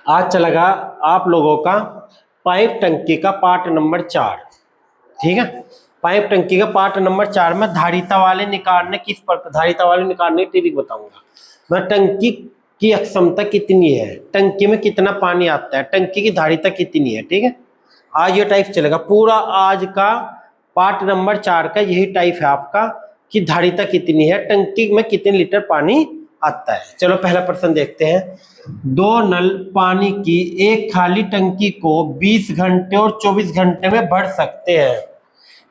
आज चलेगा आप लोगों का पाइप टंकी का पार्ट नंबर 4। ठीक है, पाइप टंकी का पार्ट नंबर 4 में धारिता वाले निकालने की ट्रिक बताऊंगा। मैं टंकी की अक्षमता कितनी है, टंकी में कितना पानी आता है, टंकी की धारिता कितनी है। ठीक है, आज ये टाइप चलेगा पूरा। आज का पार्ट नंबर 4 का यही टाइप है आपका कि धारिता कितनी है, टंकी में कितने लीटर पानी आता है। चलो पहला प्रश्न देखते हैं। दो नल पानी की एक खाली टंकी को 20 घंटे और 24 घंटे में भर सकते हैं,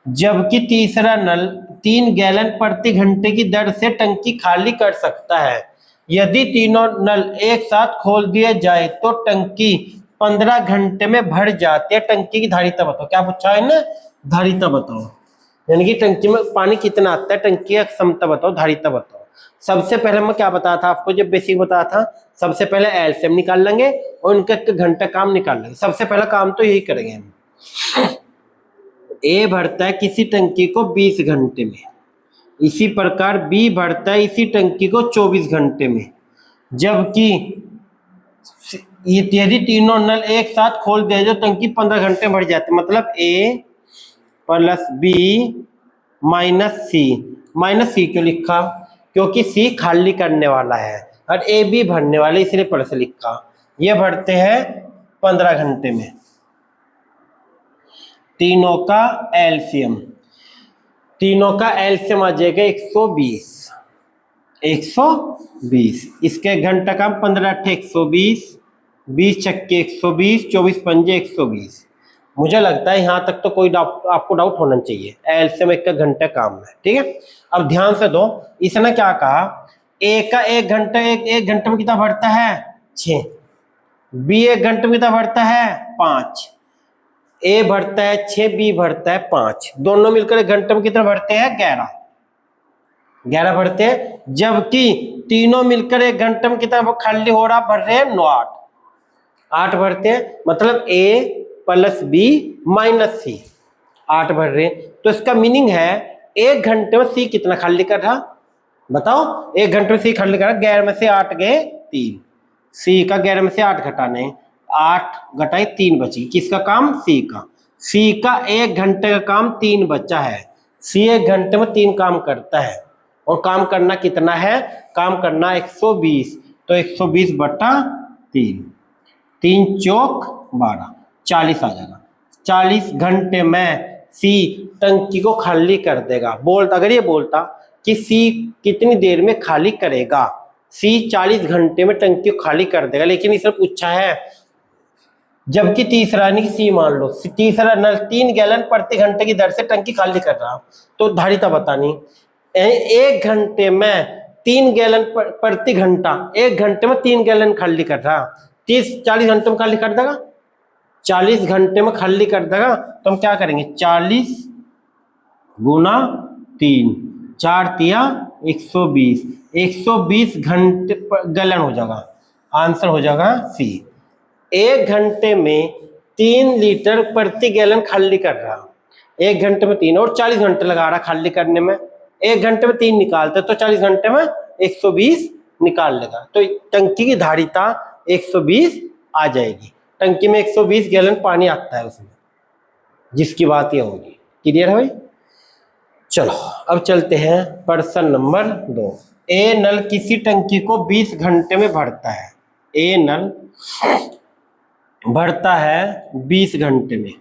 जबकि तीसरा नल 3 गैलन प्रति घंटे की दर से टंकी खाली कर सकता है। यदि तीनों नल एक साथ खोल दिए जाए तो टंकी 15 घंटे में भर जाती है। टंकी की धारिता बताओ। क्या पूछा है ना, धारिता बताओ, यानी कि टंकी में पानी कितना आता है, टंकी की क्षमता बताओ, धारिता बताओ। सबसे पहले मैं क्या बताया था आपको, जब बेसिक बताया था, सबसे पहले एलसीएम निकाल लेंगे और उनका घंटा काम निकाल लेंगे। सबसे पहला काम तो यही करेंगे हम। ए भरता है किसी टंकी को 20 घंटे में, इसी प्रकार बी भरता है इसी टंकी को 24 घंटे में, जबकि यदि तीनों नल एक साथ खोल दिया जो टंकी 15 घंटे में भर जाती है। मतलब ए प्लस बी माइनस सी क्यों लिखा, क्योंकि सी खाली करने वाला है और ए बी भरने वाले, इसलिए प्लस लिखा। ये भरते हैं 15 घंटे में। तीनों का एलसीएम आ जाएगा 120। इसके घंटा का 15 अट्ठे 120, 20 छक्के 120, 24 पंजे 120। मुझे लगता है यहाँ तक तो कोई आपको डाउट होना चाहिए। एलसीएम एक का घंटा काम है। ठीक है, अब ध्यान से दो, इसने क्या कहा, ए का एक घंटे में कितना भरता है 6, बी एक घंटे में कितना भरता है 5, ए भरता है 6, बी भरता है 5, दोनों मिलकर एक घंटे में कितना भरते हैं 11 भरते हैं। जबकि तीनों मिलकर एक घंटे में कितना खाली हो रहा, भर रहे हैं 9 8 भरते हैं। मतलब ए प्लस बी माइनस सी 8 भर रहे हैं। तो इसका मीनिंग है एक घंटे में सी कितना खाली कर रहा, बताओ। एक घंटे में सी खाली कर रहा, 11 में से 8 गए 3, सी का 11 में से 8 घटाने, 8 घटाए 3 बची। किसका काम, सी का एक घंटे का काम 3 बचा है। सी एक घंटे में 3 काम करता है और काम करना कितना है, काम करना 120। तो 120 बटा 3, 3 चौक 12, 40 आ जाएगा। 40 घंटे में सी टंकी को खाली कर देगा। अगर ये बोलता कि सी कितनी देर में खाली करेगा, सी 40 घंटे में टंकी को खाली कर देगा, लेकिन इसने पूछा है जबकि तीसरा, यानी कि सी मान लो, तीसरा नल 3 गैलन प्रति घंटे की दर से टंकी खाली कर रहा, तो धारिता बतानी। एक घंटे में 3 गैलन प्रति घंटा, एक घंटे में 3 गैलन खाली कर रहा, 40 घंटे में खाली कर देगा, 40 घंटे में खाली कर देगा। तो हम क्या करेंगे, 40 गुना 3, 4 तिया 120, 120 घंटे गैलन हो जाएगा। आंसर हो जाएगा सी। एक घंटे में 3 लीटर प्रति गैलन खाली कर रहा, एक घंटे में 3 और 40 घंटे लगा रहा खाली करने में। एक घंटे में 3 निकालते तो 40 घंटे में 120 निकाल लेगा। तो टंकी की धारिता 120 आ जाएगी। टंकी में 120 गैलन पानी आता है उसमें, जिसकी बात ये होगी। क्लियर है भाई। चलो अब चलते हैं प्रश्न नंबर 2। ए नल किसी टंकी को 20 घंटे में भरता है। ए नल भरता है 20 घंटे में,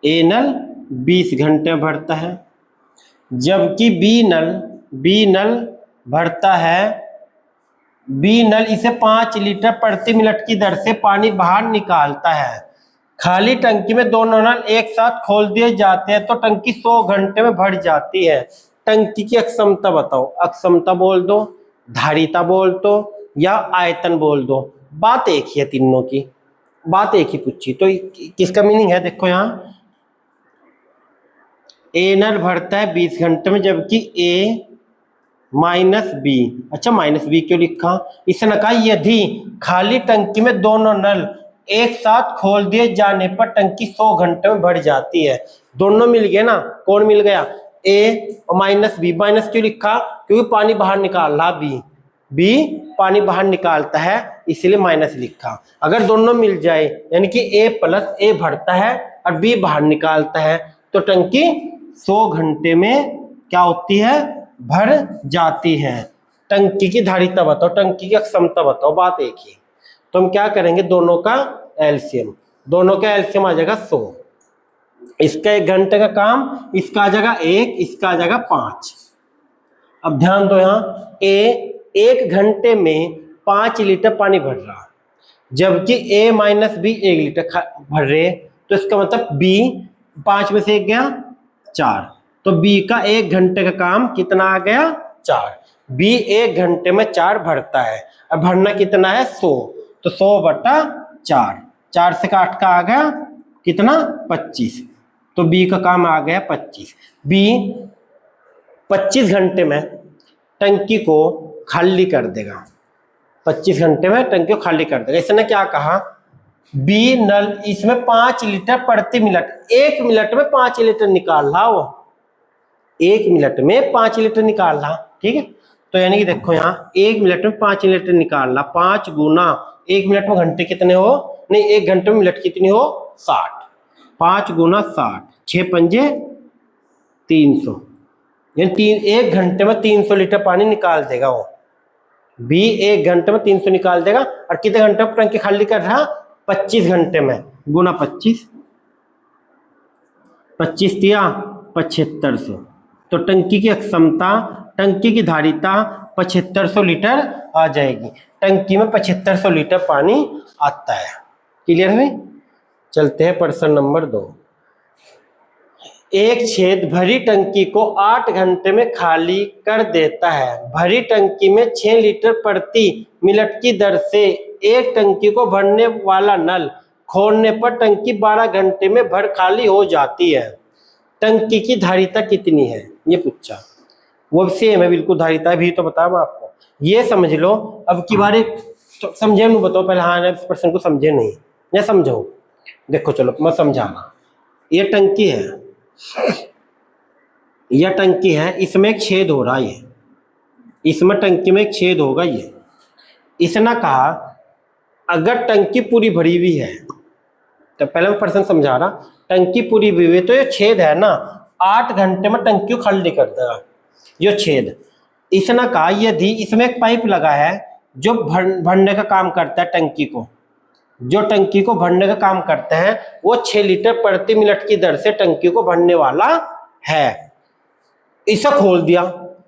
ए नल 20 घंटे में भरता है, जबकि बी नल भरता है, बी नल इसे 5 लीटर प्रति मिनट की दर से पानी बाहर निकालता है। खाली टंकी में दोनों नल एक साथ खोल दिए जाते हैं तो टंकी 100 घंटे में भर जाती है। टंकी की अक्षमता बताओ। अक्षमता बोल दो, धारिता बोल दो या आयतन बोल दो, बात एक ही है, तीनों की बात एक ही पूछी। तो किसका मीनिंग है, देखो यहाँ ए नल भरता है 20 घंटे में, जबकि ए माइनस बी, अच्छा माइनस बी क्यों लिखा, इसने कहा यदि खाली टंकी में दोनों नल एक साथ खोल दिए जाने पर टंकी 100 घंटे में भर जाती है। दोनों मिल गए ना, कौन मिल गया, ए और माइनस बी। माइनस क्यों लिखा, क्योंकि पानी बाहर निकाल रहा बी, बी पानी बाहर निकालता है इसलिए माइनस लिखा। अगर दोनों मिल जाए यानी कि ए प्लस ए भरता है और बी बाहर निकालता है तो टंकी 100 घंटे में क्या होती है, भर जाती है। टंकी की धारिता बताओ, टंकी की क्षमता बताओ, बात एक ही। तो हम क्या करेंगे, दोनों का एलसीएम, दोनों का एलसीएम आ जाएगा 100। इसका 1 घंटे का काम, इसका आ जाएगा 1, इसका आ जाएगा 5। अब ध्यान दो, यहाँ ए 1 घंटे में 5 लीटर पानी भर रहा, जबकि ए माइनस बी 1 लीटर भर रहे, तो इसका मतलब बी 5 में से 1 गया 4, तो बी का 1 घंटे का काम कितना आ गया, 4। बी 1 घंटे में 4 भरता है, अब भरना कितना है 100, तो 100/4, 4 से 8 का आ गया कितना 25, तो बी का काम आ गया 25। बी 25 घंटे में टंकी को खाली कर देगा, 25 घंटे में टंकी को खाली कर देगा। इसने क्या कहा, बी नल इसमें 5 लीटर प्रति मिनट, 1 मिनट में 5 लीटर निकाल रहा, वो 1 मिनट में 5 लीटर निकाल रहा, ठीक है। तो यानी कि देखो यहाँ 1 मिनट में 5 लीटर निकाल रहा, 5 गुना 1 मिनट में घंटे कितने हो, नहीं 1 घंटे में मिनट कितनी हो 60, 5 गुना 60, 6 पंजे 300, यानी 1 घंटे में 300 लीटर पानी निकाल देगा वो। बी 1 घंटे में 300 निकाल देगा, और कितने घंटे में टंकी खाली कर रहा, 25 घंटे में, गुना 25, 25 दिया 7500, तो टंकी की क्षमता, टंकी की धारिता 7500 लीटर आ जाएगी। टंकी में 7500 लीटर पानी आता है। क्लियर है? चलते हैं प्रश्न नंबर 2। एक छेद भरी टंकी को 8 घंटे में खाली कर देता है। भरी टंकी में 6 लीटर प्रति मिनट की दर से एक टंकी को भरने वाला नल खोलने पर टंकी 12 घंटे में भर खाली हो जाती है। टंकी की धारिता कितनी है, ये पूछा। वो सेम है बिल्कुल, धारिता भी तो बताओ आपको, ये समझ लो। अब की बार तो समझे नहीं, बताओ पहले, हाँ इस प्रश्न को समझे नहीं या समझो। देखो चलो मैं समझाना। ये टंकी है, यह टंकी है, इसमें एक छेद हो रहा है, इसमें टंकी में एक छेद होगा। ये इसने कहा अगर टंकी पूरी भरी हुई है, तो पहले मैं प्रश्न समझा रहा, टंकी पूरी भरी हुई है तो ये छेद है ना, 8 घंटे में टंकी को खाली कर देगा ये छेद। इसने कहा यदि इसमें एक पाइप लगा है जो भरने का काम करता है टंकी को, जो टंकी को भरने का काम करते हैं, वो 6 लीटर प्रति मिनट की दर से टंकी को भरने वाला है। इसे खोल दिया,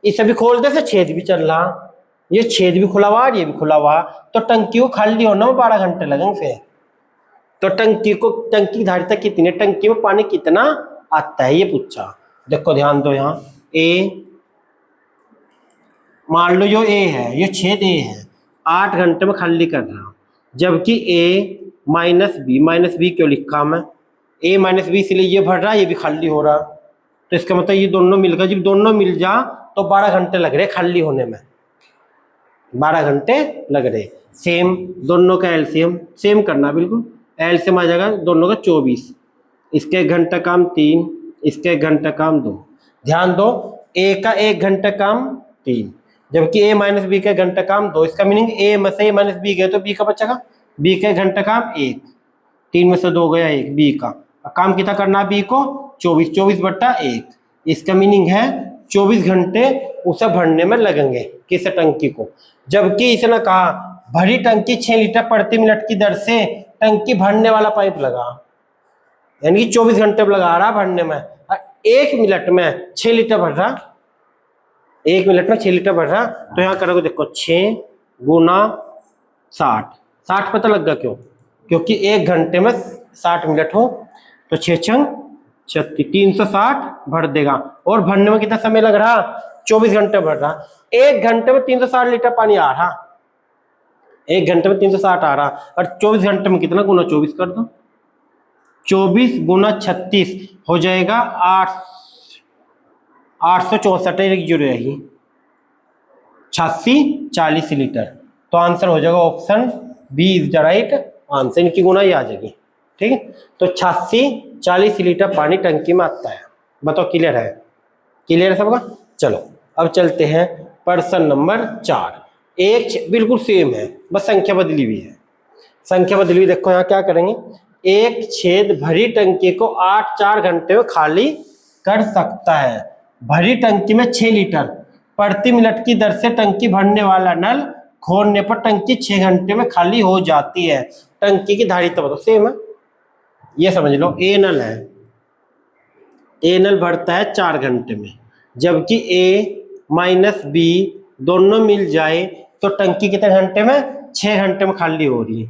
इसे भी खोल दे, से छेद भी चल रहा, ये छेद भी खुला हुआ, ये भी खुला हुआ, तो टंकी को खाली होने में 12 घंटे लगेंगे फिर। तो टंकी की धारिता कितनी है, टंकी में पानी कितना आता है, ये पूछा। देखो ध्यान दो, यहाँ ए, मान लो जो ए है, ये छेद ए है, 8 घंटे में खाली कर रहा, जबकि ए माइनस बी क्यों लिखा मैं, ए माइनस बी, इसलिए ये भर रहा, ये भी खाली हो रहा, तो इसका मतलब ये दोनों मिलकर, जब दोनों मिल जा तो 12 घंटे लग रहे खाली होने में, 12 घंटे लग रहे। सेम दोनों का एलसीएम सेम करना, बिल्कुल एलसीएम आ जाएगा दोनों का 24, इसके 1 घंटा काम 3, इसके 1 घंटा काम 2। ध्यान दो, ए का 1 घंटा काम 3, जबकि ए माइनस बी का 1 घंटा काम 2, इसका मीनिंग ए में से ए माइनस बी गए तो बी का बचेगा, बी का 1 घंटा काम 1, 3 में से 2 गया 1, बी का काम कितना करना बी को 24/1, इसका मीनिंग है 24 घंटे उसे भरने में लगेंगे किस टंकी को। जबकि इसने कहा भरी टंकी 6 लीटर प्रति मिनट की दर से टंकी भरने वाला पाइप लगा, यानी कि 24 घंटे लगा रहा भरने में, और 1 मिनट में 6 लीटर भर रहा, 1 मिनट में 6 लीटर भर रहा। तो यहाँ करोगे देखो 6 गुना 60 पता लग गया क्यों, क्योंकि 1 घंटे में 60 मिनट हो, तो 6 छंग 36, 360 भर देगा। और भरने में कितना समय लग रहा, 24 घंटे भर रहा। 1 घंटे में 360 लीटर पानी आ रहा, 1 घंटे में 360 आ रहा, और 24 घंटे में कितना, गुना 24 कर दो, 24 गुना 36 हो जाएगा 864 जीरो रही 8640 लीटर। तो आंसर हो जाएगा option B is the right answer, इनकी गुना ही आ जाएगी, ठीक है। तो 8640 लीटर पानी टंकी में आता है। बताओ क्लियर है, क्लियर है सबका। चलो अब चलते हैं प्रश्न नंबर 4। बिल्कुल सेम है, बस संख्या बदली हुई है। संख्या बदली हुई, देखो यहाँ क्या करेंगे, एक छेद भरी टंकी को 8 घंटे में खाली कर सकता है। भरी टंकी में 6 लीटर प्रति मिनट की दर से टंकी भरने वाला नल खोलने पर टंकी 6 घंटे में खाली हो जाती है। टंकी की धारिता बताओ, सेम है, ये समझ लो। ए नल है, ए नल भरता है 4 घंटे में, जबकि ए माइनस बी दोनों मिल जाए तो टंकी कितने घंटे में, 6 घंटे में खाली हो रही है।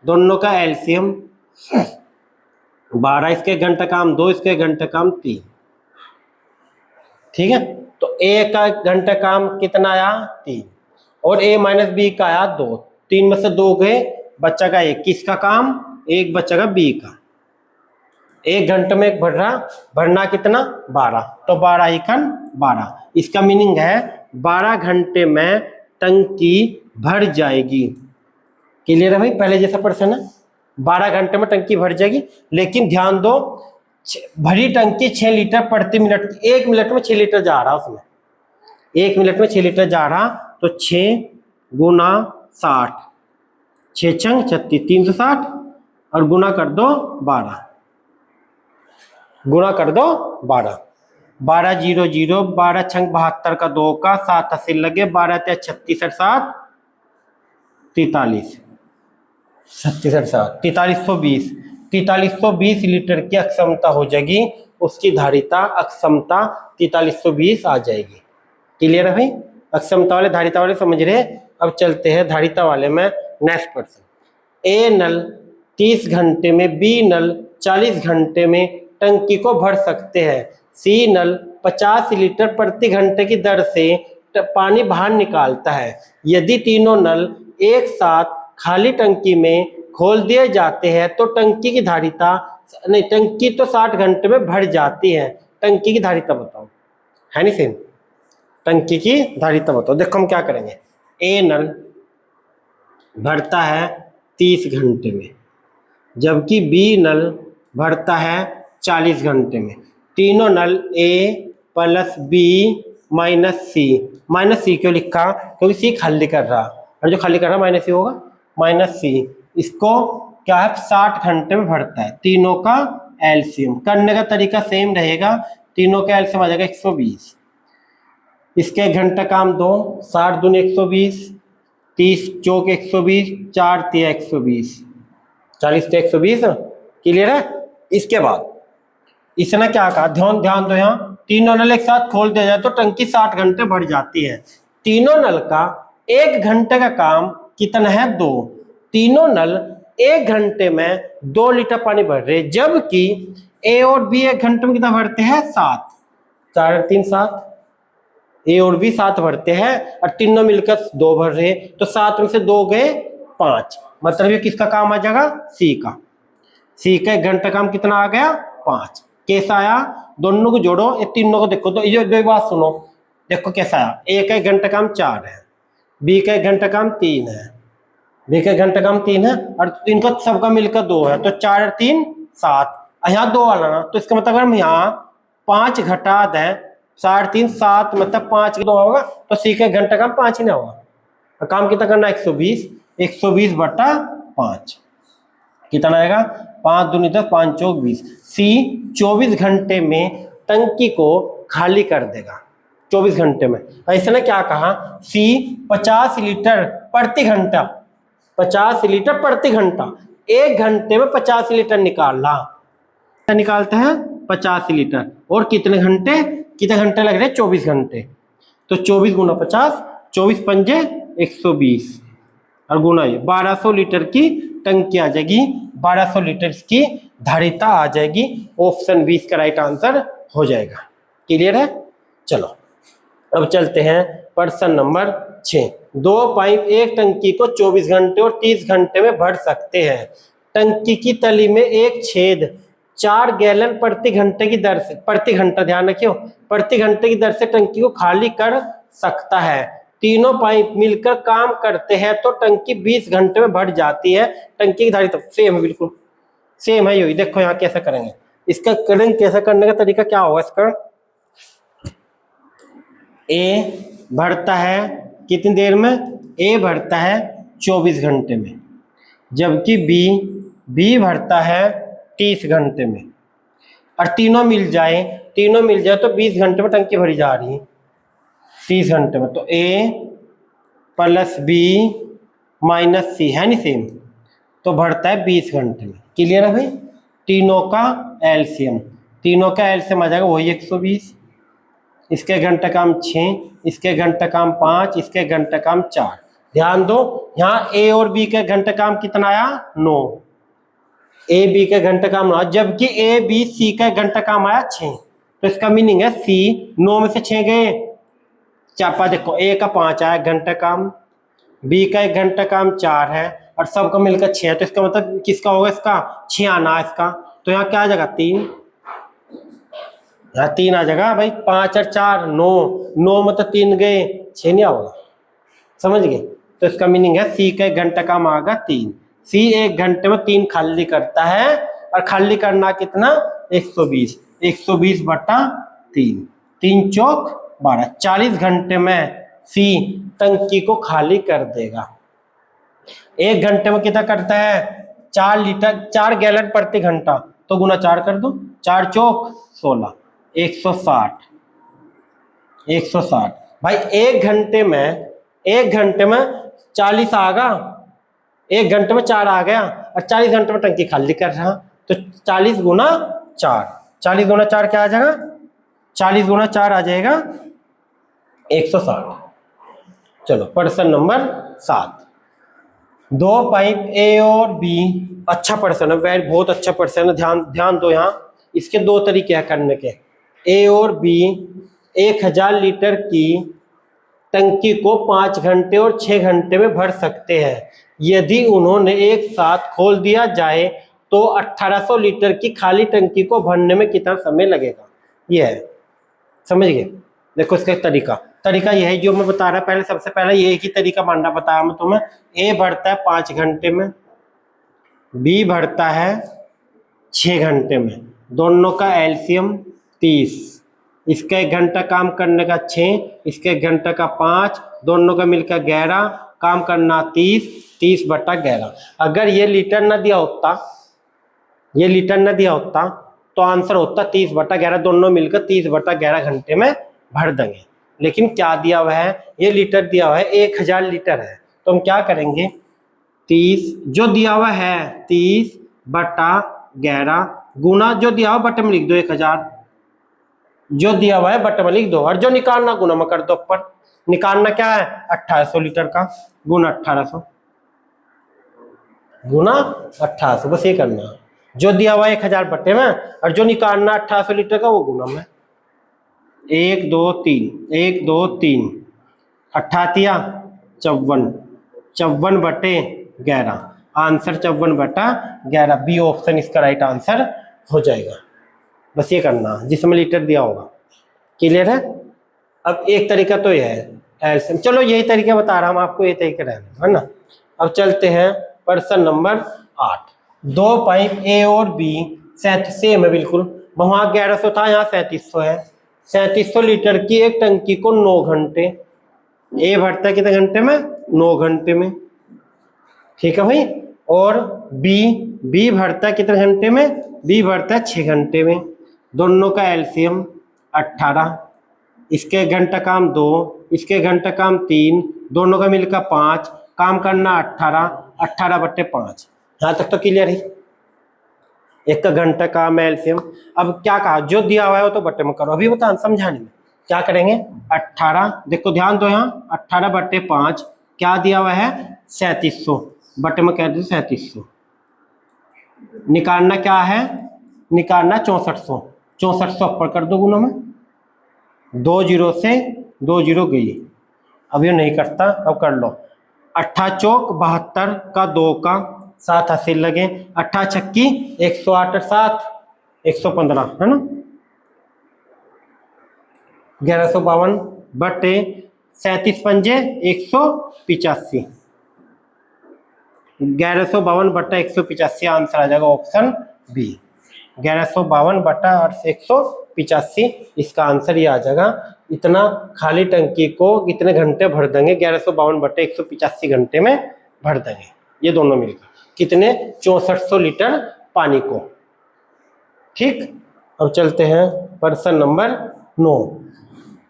दोनों का एलसीएम 12, इसके घंटा काम 2, इसके घंटा काम 3। ठीक है, तो ए का घंटा काम कितना आया, 3, और ए माइनस बी का आया 2। 3 में से 2 गए, बच्चा का 1, किसका काम, 1 बच्चा बी का। 1 घंटे में एक भरना कितना, 12, तो 12 एकन 12। इसका मीनिंग है 12 घंटे में टंकी भर जाएगी। क्लियर है भाई, पहले जैसा प्रश्न है, 12 घंटे में टंकी भर जाएगी। लेकिन ध्यान दो, भरी टंकी 6 लीटर प्रति मिनट, 1 मिनट में 6 लीटर जा रहा, उसमें 1 मिनट में 6 लीटर जा रहा, तो 6 गुना 60, 6 छंग 36, 360, और गुना कर दो 12, गुणा कर दो 12, 12 0 0, 12 छंग 72 का 2 का, 7 80 लगे, 12 36 7 43, 37 7 4320, 4320 लीटर की अक्षमता हो जाएगी, उसकी धारिता अक्षमता 4320 आ जाएगी। क्लियर है भाई, अक्षमता वाले धारिता वाले समझ रहे। अब चलते हैं धारिता वाले में। नेक्स्ट प्रश्न, ए नल 30 घंटे में, बी नल 40 घंटे में टंकी को भर सकते हैं। सी नल 50 लीटर प्रति घंटे की दर से पानी बाहर निकालता है। यदि तीनों नल एक साथ खाली टंकी में खोल दिए जाते हैं तो टंकी की धारिता, नहीं, टंकी तो 60 घंटे में भर जाती है। टंकी की धारिता बताओ, है नहीं सेम, टंकी की धारिता बताओ। देखो हम क्या करेंगे, ए नल भरता है 30 घंटे में, जबकि बी नल भरता है 40 घंटे में। तीनों नल ए प्लस बी माइनस सी क्यों लिखा, क्योंकि सी खाली कर रहा, और जो खाली कर रहा माइनस सी होगा, माइनस सी। इसको क्या है, 60 घंटे में भरता है। तीनों का एलसीएम करने का तरीका सेम रहेगा, तीनों का एलसीएम आ जाएगा 120। इसके घंटा काम 2, 60 दूनी 120, 30 चौक 120, 4 तिया 120, 40 से 120। क्लियर है। इसके बाद इसने क्या कहा, ध्यान दो, यहाँ तीनों नल एक साथ खोल दिया जाए तो टंकी 60 घंटे भर जाती है। तीनों नल का 1 घंटे का काम कितना है, 2। तीनों नल 1 घंटे में 2 लीटर पानी भर रहे, जबकि ए और बी 1 घंटे में कितना भरते हैं, 7, 4 3 7, ए और बी 7 भरते हैं, और तीनों मिलकर 2 भर रहे, तो 7 में से 2 गए 5, मतलब ये किसका काम आ जाएगा, सी का। सी का 1 घंटा काम कितना आ गया, 5। कैसा आया, दोनों को जोड़ो, ये तीनों को देखो, तो ये दो बात सुनो, देखो कैसा आया। ए का 1 घंटा काम 4 है, बी का 1 घंटा काम 3 है, बी का 1 घंटा काम 3 है, और इनका सबका मिलकर 2 है, तो 4 और 3 7, यहाँ 2 वाला ना, तो इसका मतलब अगर हम यहाँ 5 घटा दें, 4 3 7, मतलब 5 के 2 होगा, तो सी का 1 घंटा काम 5 ही ना होगा। काम कितना करना, 120, 120 बटा 5 कितना आएगा, 5 दूनी 10, 5 चौक 20। सी 24 घंटे में टंकी को खाली कर देगा, 24 घंटे में। ऐसे ने क्या कहा, सी 50 लीटर प्रति घंटा, 50 लीटर प्रति घंटा, 1 घंटे में 50 लीटर निकालते हैं 50 लीटर, और कितने घंटे लग रहे हैं, 24 घंटे। तो 24 गुना 50, 24 पंजे 120, और गुना 1200 लीटर की टंकी आ जाएगी, 1200 लीटर की धारिता आ जाएगी। ऑप्शन 20 का राइट आंसर हो जाएगा। क्लियर है। चलो अब चलते हैं प्रश्न नंबर 6। 2 पाइप एक टंकी को 24 घंटे और 30 घंटे में भर सकते हैं। टंकी की तली में एक छेद 4 गैलन प्रति घंटे की दर से, प्रति घंटा ध्यान रखियो, प्रति घंटे की दर से टंकी को खाली कर सकता है। तीनों पाइप मिलकर काम करते हैं तो टंकी 20 घंटे में भर जाती है। टंकी की धारिता सेम है, बिल्कुल सेम है। यही देखो यहाँ कैसे करेंगे, इसका करेंगे, कैसे करने का तरीका क्या होगा इसका। ए भरता है कितनी देर में, ए भरता है 24 घंटे में, जबकि बी भरता है 30 घंटे में। और तीनों मिल जाए तो 20 घंटे में टंकी भरी जा रही है 30 घंटे में। तो ए प्लस बी माइनस सी है नहीं सेम, तो भरता है 20 घंटे में। क्लियर है भाई? तीनों का एलसीएम आ जाएगा वही 120। इसके घंटा काम 6, इसके घंटा काम 5, इसके घंटा काम 4। ध्यान दो, यहाँ ए और बी के घंटा काम कितना आया? 9। ए बी के घंटा काम 9, जबकि ए बी सी का घंटा काम आया 6। तो इसका मीनिंग है सी 9 में से 6 गए, चापा देखो ए का 5 आया घंटा काम, बी का 1 घंटा काम 4 है, और सबका मिलकर 6 है। तो इसका मतलब किसका होगा? इसका 6 आना है इसका। तो यहाँ क्या आ जाएगा? 3। यहाँ 3 आ जाएगा भाई। 5 और 4 9 में तो 3 गए, 6 नहीं आओगा। समझ गए? तो इसका मीनिंग है सी का 1 घंटा काम आएगा 3। सी 1 घंटे में 3 खाली करता है, और खाली करना कितना? 120। 120 बटा 3, 3 चौक 12। 40 घंटे में सी टंकी को खाली कर देगा। 1 घंटे में कितना करता है? 4 लीटर, 4 गैलन प्रति घंटा। तो गुना 4 कर दो, 4 चौक 16, 160। 160 भाई। 1 घंटे में 40 आ गया, 1 घंटे में 4 आ गया, और 40 घंटे में टंकी खाली कर रहा। तो 40 गुना 4, 40 गुना 4 क्या आ जाएगा? 40 गुना 4 आ जाएगा 160। चलो प्रश्न नंबर 7। 2 पाइप ए और बी, अच्छा प्रश्न है, बहुत अच्छा प्रश्न है। ध्यान दो। यहाँ इसके 2 तरीके हैं करने के। ए और बी 1000 लीटर की टंकी को 5 घंटे और 6 घंटे में भर सकते हैं। यदि उन्होंने एक साथ खोल दिया जाए तो 1800 लीटर की खाली टंकी को भरने में कितना समय लगेगा? यह है, समझ गए? देखो इसका तरीका यह है जो मैं बता रहा। पहले सबसे पहले ये एक ही तरीका मानना बताया मैं तुम्हें। ए भरता है 5 घंटे में, बी भरता है 6 घंटे में, दोनों का एलसीएम 30। इसका 1 घंटा काम करने का 6, इसके 1 घंटा का 5, दोनों का मिलकर 11, काम करना 30 बटा 11। अगर ये लीटर ना दिया होता तो आंसर होता 30 बटा 11, दोनों मिलकर 30 बटा 11 घंटे में भर देंगे। लेकिन क्या दिया हुआ है? ये लीटर दिया हुआ है, 1000 लीटर है। तो हम क्या करेंगे? 30 जो दिया हुआ है 30 बटा 11 गुना जो दिया हुआ बटे में लिख दो 1000, जो दिया हुआ है बटे में लिख दो, और जो निकालना गुना में कर दो ऊपर। निकालना क्या है? 1800 लीटर का गुना 1800 गुना 1800, बस ये करना है। जो दिया हुआ है 1000 बटे में, और जो निकालना 1800 लीटर का वो गुना में। 1 2 3 अट्ठातिया 54 बटे 11, आंसर 54 बटा 11। बी ऑप्शन इसका राइट आंसर हो जाएगा। बस ये करना जिसमें लीटर दिया होगा। क्लियर है? अब एक तरीका तो यह है एलसीएम। चलो यही तरीका बता रहा हूं आपको, ये तरीका रहना है ना। अब चलते हैं प्रश्न नंबर 8। 2 पाइप ए और बी सेम है बिल्कुल। वहां 1100 था, यहाँ 3700 है। 3700 लीटर की एक टंकी को 9 घंटे, ए भरता है कितने घंटे में? 9 घंटे में। ठीक है भाई। और बी भरता है कितने घंटे में? बी भरता है 6 घंटे में। दोनों का एलसीएम 18। इसके घंटा काम 2, इसके घंटा काम 3, दोनों का मिलकर 5, काम करना 18 बटे 5। यहाँ तक तो क्लियर है। एक का घंटा काम एलसीएम। अब क्या कहा? जो दिया हुआ है वो तो बटे में करो। अभी बता समझाने में क्या करेंगे? 18, देखो ध्यान दो, यहाँ 18 बटे 5 क्या दिया हुआ है? 3700 बटे में कह दो 3700। निकालना क्या है? निकालना 6400। 6400 ऊपर कर दो गुना में, 2 0 से 2 0 गई। अब ये नहीं करता, अब कर लो। 8 चौक 72 का 2 का 7 80 लगे, 8 छक्की 108 और 7 115 है ना। 1152 बटे 37 पंजे 185। 1152 बटा 185 आंसर आ जाएगा ऑप्शन बी। 1152 बटा 185 इसका आंसर ये आ जाएगा। इतना खाली टंकी को कितने घंटे भर देंगे, 1152/185 घंटे में भर देंगे ये दोनों मिलकर, कितने, 6400 लीटर पानी को। ठीक, अब चलते हैं प्रश्न नंबर 9।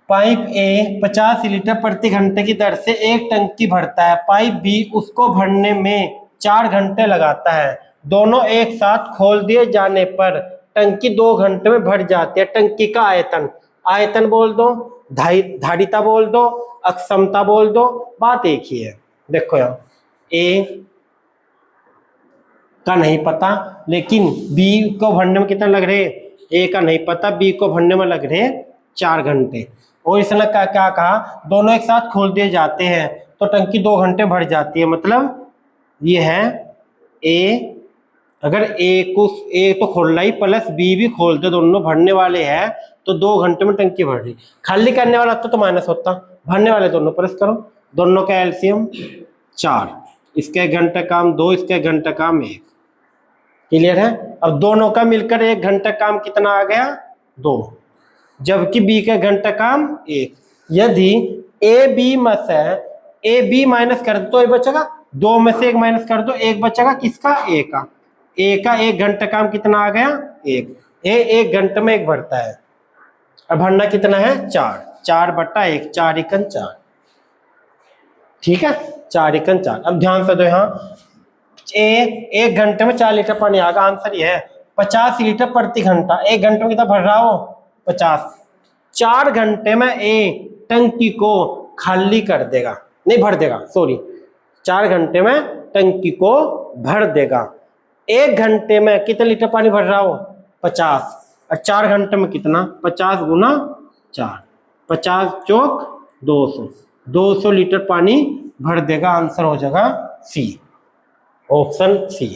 पाइप ए 50 लीटर प्रति घंटे की दर से एक टंकी भरता है, पाइप बी उसको भरने में 4 घंटे लगाता है। दोनों एक साथ खोल दिए जाने पर टंकी 2 घंटे में भर जाती है। टंकी का आयतन, आयतन बोल दो, धारिता बोल दो, अक्षमता बोल दो, बात एक ही है। देखो यहाँ ए का नहीं पता, लेकिन बी को भरने में कितना लग रहे, ए का नहीं पता, बी को भरने में लग रहे 4 घंटे। और इसने क्या कहा, दोनों एक साथ खोल दिए जाते हैं तो टंकी 2 घंटे भर जाती है। मतलब ये है ए, अगर ए तो खोल रहा ही प्लस बी भी खोल दे, दोनों भरने वाले हैं तो 2 घंटे में टंकी भर रही। खाली करने वाला तो माइनस होता, भरने वाले दोनों प्लस करो, दोनों का एलसीएम 4, इसका 1 घंटा काम 2, इसका 1 घंटा काम 1। क्लियर है। अब दोनों का मिलकर 1 घंटा काम कितना आ गया, 2, जबकि बी का घंटा काम 1। यदि ए बी में से ए बी माइनस कर दो तो ये बचेगा, 2 में से 1 माइनस कर दो, 1 बचेगा किसका, ए का। ए का 1 घंटा काम कितना आ गया, 1। ए 1 घंटे में 1 भरता है, और भरना कितना है, 4, 4/1, 4 एकन 4। ठीक है, 4 एकन 4। अब ध्यान से दो, यहाँ ए 1 घंटे में 4 लीटर पानी आएगा, आंसर ये है 50 लीटर प्रति घंटा। 1 घंटे में कितना भर रहा हो, 50। 4 घंटे में ए टंकी को खाली कर देगा, नहीं भर देगा, सॉरी, 4 घंटे में टंकी को भर देगा। 1 घंटे में कितने लीटर पानी भर रहा हो, 50, और 4 घंटे में कितना, 50 गुना 4, 50 चौक 200, 200 लीटर पानी भर देगा। आंसर हो जाएगा सी, ऑप्शन सी।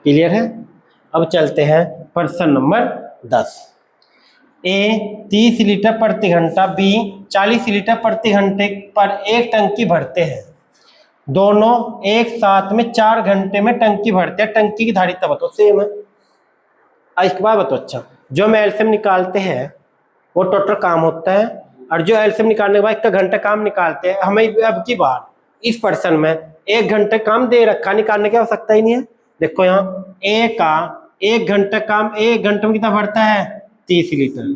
क्लियर है। अब चलते हैं प्रश्न नंबर 10। ए 30 लीटर प्रति घंटा, बी 40 लीटर प्रति घंटे पर एक टंकी भरते हैं। दोनों एक साथ में 4 घंटे में टंकी भरते हैं। टंकी की धारिता बताओ, सेम है। इसके बाद बताओ, अच्छा जो हम एलसीएम निकालते हैं वो टोटल काम होता है, और जो एलसीएम निकालने के बाद 1 घंटा काम निकालते हैं। हमें अब की बार इस प्रश्न में 1 घंटे काम दे रखा, निकालने की आवश्यकता ही नहीं है। देखो यहाँ ए का 1 घंटा काम 1 घंटे में कितना भरता है, 30 लीटर।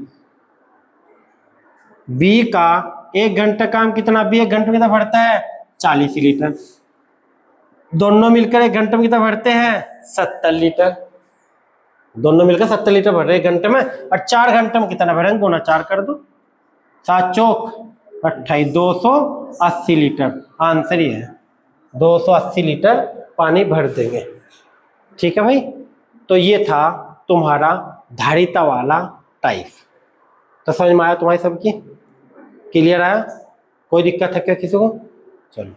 बी का 1 घंटा काम कितना, बी 1 घंटे में कितना भरता है, 40 लीटर। दोनों मिलकर 1 घंटे में कितना भरते हैं, 70 लीटर। दोनों मिलकर 70 लीटर भर रहे 1 घंटे में, और 4 घंटे में कितना भरेंगे, गुना 4 कर दो, 7 चौक 28, 280 लीटर। आंसर ये है 280 लीटर पानी भर देंगे। ठीक है भाई, तो ये था तुम्हारा धारिता वाला टाइप। तो समझ में आया तुम्हारी सबकी, क्लियर आया, कोई दिक्कत है क्या किसी को, चलो।